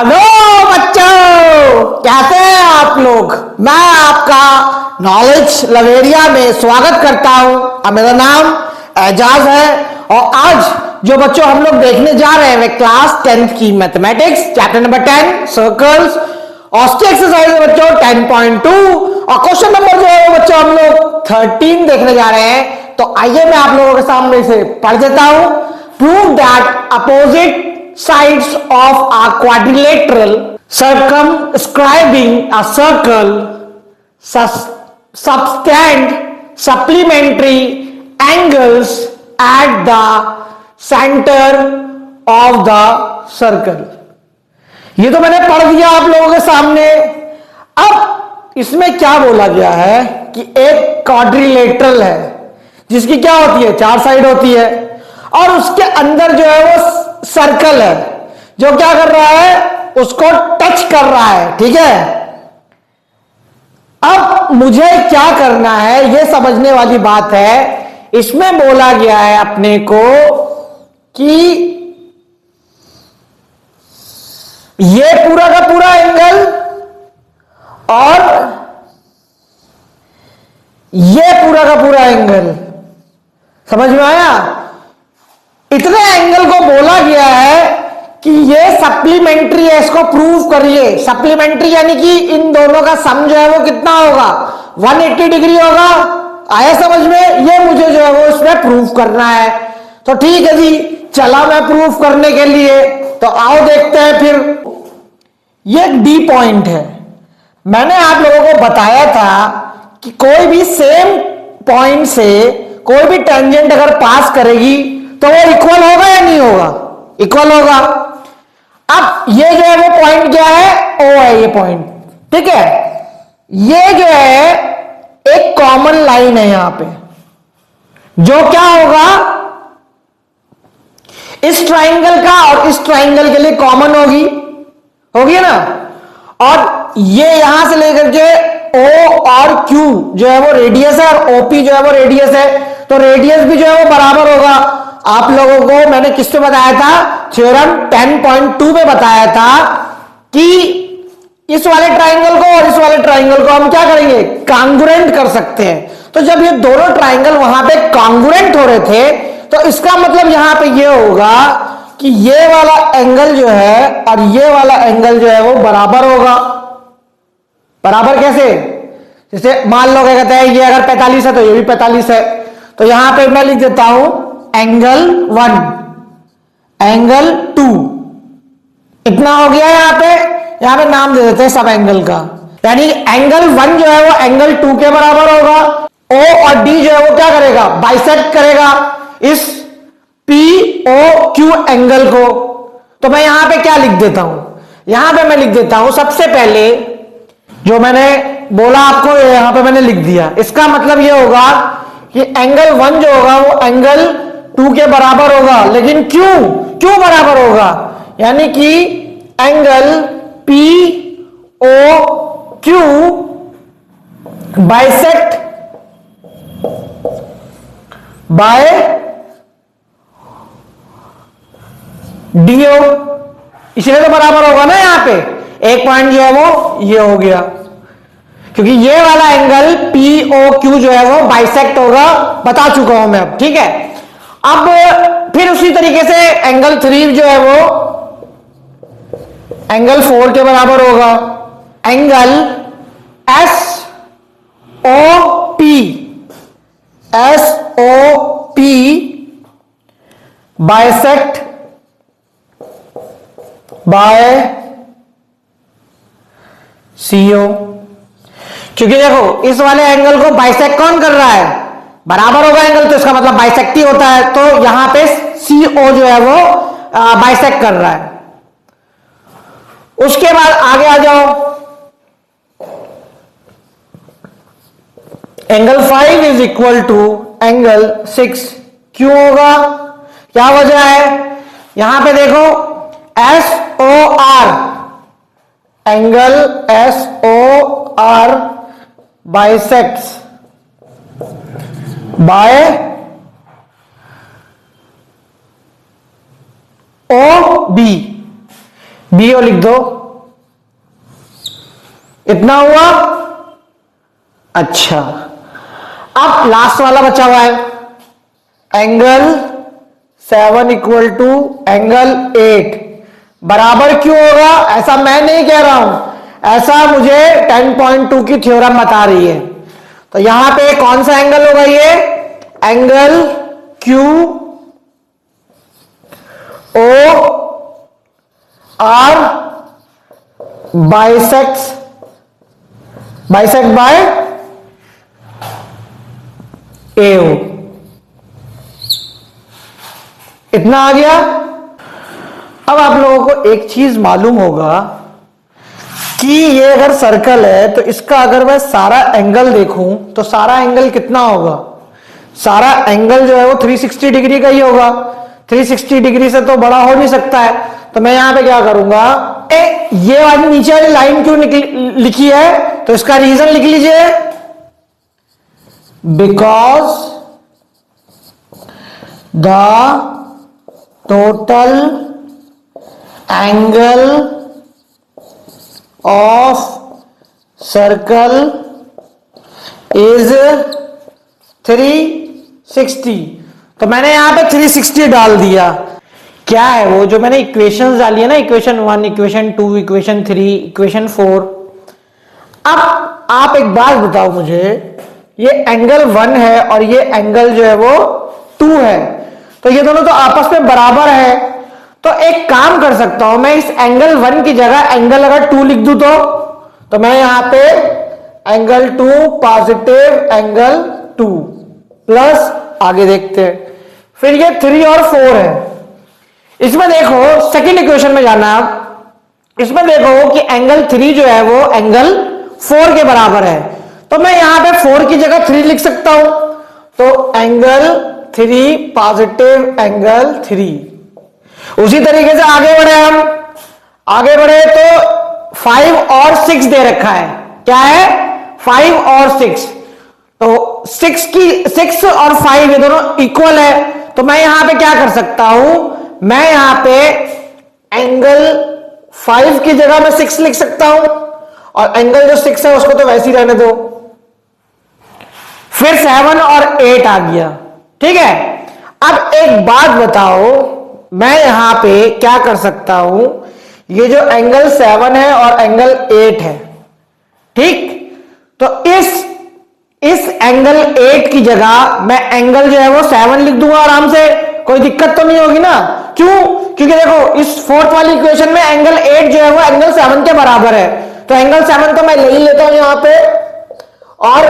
Hello बच्चों, कैसे हैं आप लोग। मैं आपका नॉलेज लवेरिया में स्वागत करता हूं। और मेरा नाम एजाज है। और आज जो बच्चों हम लोग देखने जा रहे हैं वे क्लास 10th की मैथमेटिक्स चैप्टर नंबर 10 सर्कल्स और उसकी एक्सरसाइज है बच्चों 10.2 और क्वेश्चन नंबर जो है वो बच्चों हम लोग 13 देखने जा रहे हैं। तो आइए मैं आप लोगों के सामने से पढ़ देता हूं। Prove that opposite sides of a quadrilateral circumscribing a circle subtend supplementary angles at the center of the circle। ये तो मैंने पढ़ दिया आप लोगों के सामने। अब इसमें क्या बोला गया है कि एक क्वाड्रिलेटरल है जिसकी क्या होती है, चार साइड होती है और उसके अंदर जो है वो सर्कल है जो क्या कर रहा है, उसको टच कर रहा है। ठीक है, अब मुझे क्या करना है ये समझने वाली बात है। इसमें बोला गया है अपने को कि ये पूरा का पूरा एंगल और ये पूरा का पूरा एंगल, समझ में आया। इतने एंगल को बोला गया है कि ये सप्लीमेंट्री है, इसको प्रूव करिए। सप्लीमेंट्री यानी कि इन दोनों का सम जो है वो कितना होगा, 180 डिग्री होगा। आया समझ में। ये मुझे जो है वो इसमें प्रूव करना है। तो ठीक है जी, चला मैं प्रूव करने के लिए। तो आओ देखते हैं फिर। ये डी पॉइंट है। मैंने आप लोगों को बताया था कि कोई भी सेम पॉइंट से कोई भी टेंजेंट अगर पास करेगी तो वो इक्वल होगा या नहीं होगा, इक्वल होगा। अब ये जो है वो पॉइंट क्या है, ओ है ये पॉइंट। ठीक है, ये जो है एक कॉमन लाइन है यहां पे जो क्या होगा, इस ट्राइंगल का और इस ट्राइंगल के लिए कॉमन होगी ना। और ये यहां से लेकर के ओ और क्यू जो है वो रेडियस है और ओपी जो है वो रेडियस है। तो रेडियस भी जो है वो बराबर होगा। आप लोगों को मैंने किस पे बताया था, थ्योरम 10.2 में बताया था कि इस वाले ट्राइंगल को और इस वाले ट्राइंगल को हम क्या करेंगे, कांग्रुएंट कर सकते हैं। तो जब ये दोनों ट्राइंगल वहां पे कांग्रुएंट हो रहे थे तो इसका मतलब यहां पे ये होगा कि ये वाला एंगल जो है और ये वाला एंगल जो है वो बराबर होगा। बराबर कैसे, जैसे मान लो क्या कहते हैं, ये अगर 45 है तो ये भी 45 है। तो यहां पे मैं लिख देता हूं एंगल 1 एंगल 2 इतना हो गया। यहां पे नाम दे देते हैं सब एंगल का। यानी एंगल 1 जो है वो एंगल 2 के बराबर होगा। ओ और डी जो है वो क्या करेगा, बाइसेक्ट करेगा इस पी ओ क्यू एंगल को। तो मैं यहां पे क्या लिख देता हूं, यहां पे मैं लिख देता हूं सबसे पहले जो मैंने बोला आपको यहां पे मैंने लिख दिया। इसका मतलब ये होगा कि एंगल 1 जो होगा वो एंगल 2 के बराबर होगा। लेकिन क्यों बराबर होगा, यानी कि angle P O Q bisect by DO, इसलिए तो बराबर होगा ना। यहां पे एक पॉइंट जो है वो ये हो गया क्योंकि ये वाला एंगल पी ओ क्यू जो है वो बाइसेक्ट होगा, बता चुका हूं मैं अब। ठीक है, अब फिर उसी तरीके से एंगल 3 जो है वो एंगल 4 के बराबर होगा। Angle S O P bisect by CO. क्योंकि देखो इस वाले एंगल को बाइसेक्ट कौन कर रहा है, बराबर होगा एंगल, तो इसका मतलब बाइसेक्ट ही होता है। तो यहां पे सीओ जो है वो बाइसेक्ट कर रहा है। उसके बाद आगे आ जाओ, angle 5 is equal to angle 6। क्यों होगा, क्या वजह है, यहां पे देखो S O R, angle S O R bisects by O B. BO लिख दो, इतना हुआ। अच्छा, अब लास्ट वाला बचा हुआ है, एंगल 7 इक्वल टू एंगल 8 बराबर क्यों होगा? ऐसा मैं नहीं कह रहा हूं, ऐसा मुझे 10.2 की थ्योरम बता रही है। तो यहां पे कौन सा एंगल होगा? ये angle Q O R bisect by AO। इतना आ गया। अब आप लोगों को एक चीज मालूम होगा कि ये अगर सर्कल है तो इसका अगर मैं सारा एंगल देखूं तो सारा एंगल कितना होगा? सारा एंगल जो है वो 360 डिग्री का ही होगा। 360 डिग्री से तो बड़ा हो नहीं सकता है। तो मैं यहां पे क्या करूंगा, ये वाली नीचे वाली लाइन क्यों लिखी है? तो इसका रीजन लिख लीजिए, because the total angle of circle is 360। तो मैंने यहां पे 360 डाल दिया। क्या है वो जो मैंने इक्वेशंस डाली है ना, इक्वेशन 1, इक्वेशन 2, इक्वेशन 3, इक्वेशन 4। अब आप एक बात बताओ मुझे, ये एंगल 1 है और ये एंगल जो है वो 2 है, तो ये दोनों तो आपस में बराबर है। तो एक काम कर सकता हूं मैं, इस एंगल 1 की जगह एंगल अगर 2 लिख दूं तो मैं यहां पे एंगल 2 पॉजिटिव एंगल 2 प्लस, आगे देखते हैं, फिर ये 3 और 4 है। इसमें देखो सेकंड इक्वेशन में जाना, आप इसमें देखो कि एंगल 3 जो है वो एंगल 4 के बराबर है। तो मैं यहां पे 4 की जगह 3 लिख सकता हूं। तो एंगल 3 पॉजिटिव एंगल 3। उसी तरीके से आगे बढ़े, हम आगे बढ़े तो 5 और 6 दे रखा है। क्या है? 5 और 6। तो 6 और 5 ये दोनों इक्वल है। तो मैं यहां पे क्या कर सकता हूं, मैं यहां पे एंगल 5 की जगह मैं 6 लिख सकता हूं, और एंगल जो 6 है उसको तो वैसे ही रहने दो। फिर 7 और 8 आ गया। ठीक है, अब एक बात बताओ, मैं यहां पे क्या कर सकता हूं, ये जो एंगल 7 है और एंगल 8 है, ठीक, तो इस एंगल 8 की जगह मैं एंगल जो है वो 7 लिख दूंगा आराम से, कोई दिक्कत तो नहीं होगी ना। क्यों? क्योंकि देखो इस फोर्थ वाली इक्वेशन में एंगल 8 जो है वो एंगल 7 के बराबर है। तो एंगल 7 तो मैं ले ही लेता हूं यहां पे, और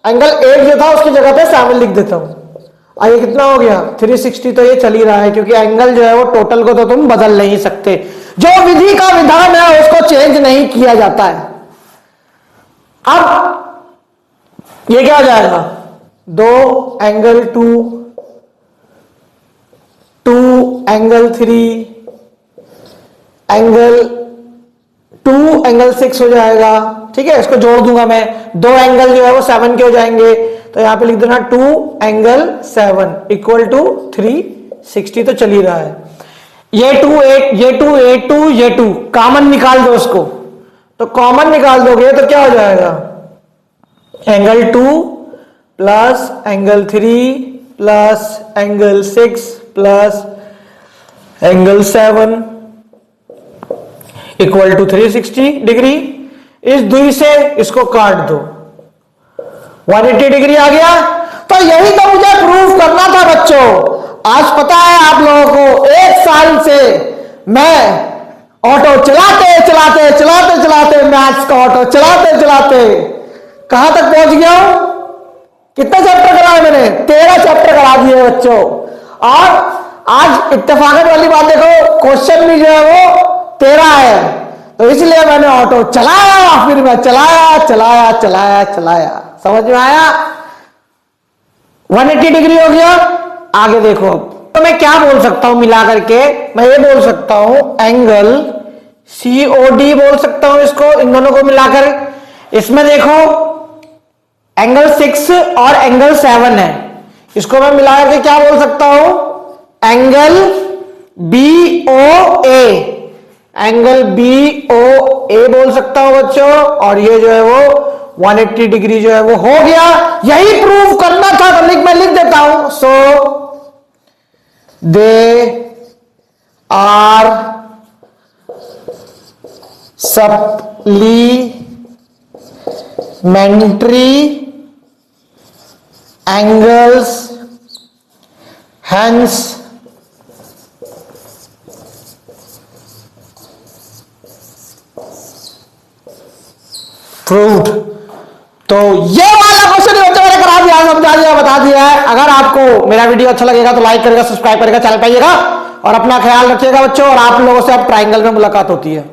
एंगल 8 जो था उसकी जगह पे 7 लिख देता हूं। ये कितना हो गया? 360। तो ये चल ही रहा है, क्योंकि एंगल जो है वो टोटल को तो तुम बदल नहीं सकते। जो विधि का विधान है उसको चेंज नहीं किया जाता है। अब ये क्या हो जाएगा? 2 एंगल 2 एंगल 3 एंगल 2 एंगल 6 हो जाएगा। ठीक है, इसको जोड़ दूंगा मैं, 2 एंगल जो है वो 7 के हो जाएंगे। तो यहां पे लिख देना 2 एंगल 7 इक्वल टू 360। तो चल ही रहा है। ये 2 8, ये 2 8 2, ये 2 कॉमन निकाल दो उसको। तो कॉमन निकाल दोगे तो क्या हो जाएगा? Angle 2 plus angle 3 plus angle 6 plus angle 7 equal to 360 degree. इस दुई से इसको काट दो, 180 डिग्री आ गया। तो यही तो मुझे प्रूफ करना था बच्चों। आज पता है आप लोगों को, 1 साल से मैं ऑटो चलाते चलाते चलाते चलाते मैथ्स का ऑटो चलाते चलाते कहां तक पहुंच गया हूं? कितने चैप्टर कराए मैंने? 13 चैप्टर करा दिए बच्चों। और आज इत्तेफाकत वाली बात देखो, क्वेश्चन भी जो है वो 13 है। तो इसलिए मैंने ऑटो चलाया, फिर मैं चलाया चलाया चलाया चलाया। समझ में आया? 180 डिग्री हो गया। आगे देखो, तो मैं क्या बोल सकता हूं मिला करके? मैं ये बोल सकता हूं एंगल COD बोल सकता हूं इसको, इन दोनों को मिलाकर। इसमें देखो एंगल 6 और एंगल 7 है, इसको मैं मिला करके क्या बोल सकता हूं? Angle BOA। एंगल BOA बोल सकता हूं बच्चों, और ये जो है वो 180 डिग्री जो है वो हो गया। यही प्रूव करना था तो मैं लिख देता हूं। So they are supplementary angles, hence proved। तो ये वाला क्वेश्चन बच्चों मैंने करा दिया, समझा दिया, बता दिया है। अगर आपको मेरा वीडियो अच्छा लगेगा तो लाइक करेगा, सब्सक्राइब करेगा, चैनल पाइएगा और अपना ख्याल रखिएगा बच्चों। और आप लोगों से अब ट्रायंगल में मुलाकात होती है।